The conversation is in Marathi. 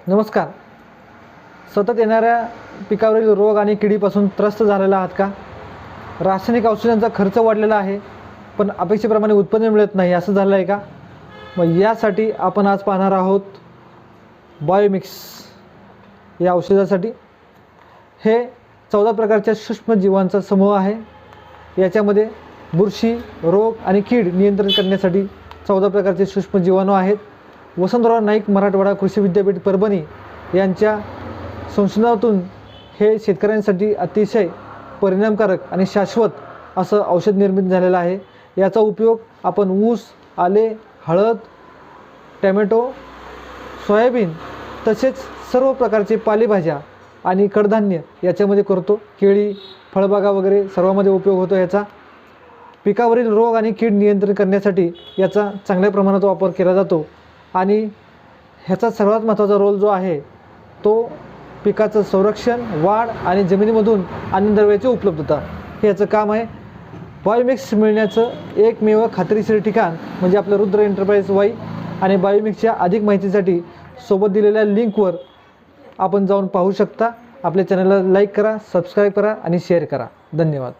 नमस्कार. सतत येणाऱ्या पिकावरील रोग आणि किडीपासून त्रस्त झालेला आहात का? रासायनिक औषधांचा खर्च वाढलेला आहे, पण अपेक्षेप्रमाणे उत्पन्न मिळत नाही, असं झालं आहे का? मग यासाठी आपण आज पाहणार आहोत बायोमिक्स या औषधासाठी. हे 14 प्रकारच्या सूक्ष्म जीवांचा समूह आहे. याच्यामध्ये बुरशी, रोग आणि कीड नियंत्रण करण्यासाठी 14 प्रकारचे सूक्ष्म जीवाणू आहेत. वसंतराव नाईक मराठवाडा कृषी विद्यापीठ परभणी यांच्या संशोधनातून हे शेतकऱ्यांसाठी अतिशय परिणामकारक आणि शाश्वत असं औषध निर्मित झालेलं आहे. याचा उपयोग आपण ऊस, आले, हळद, टॅमॅटो, सोयाबीन तसेच सर्व प्रकारचे पालेभाज्या आणि कडधान्य याच्यामध्ये करतो. केळी, फळबागा वगैरे सर्वांमध्ये उपयोग होतो याचा. पिकावरील रोग आणि कीड नियंत्रण करण्यासाठी याचा चांगल्या प्रमाणात वापर केला जातो आणि ह्याचा सर्वात महत्त्वाचा रोल जो आहे तो पिकाचं संरक्षण, वाढ आणि जमिनीमधून अन्नद्रव्याची उपलब्धता हे याचं काम आहे. बायोमिक्स मिळण्याचं एकमेव खात्रीशीर ठिकाण म्हणजे आपलं रुद्र एंटरप्राइज वाई. आणि बायोमिक्सच्या अधिक माहितीसाठी सोबत दिलेल्या लिंकवर आपण जाऊन पाहू शकता. आपल्या चॅनलला लाईक करा, सबस्क्राईब करा आणि शेअर करा. धन्यवाद.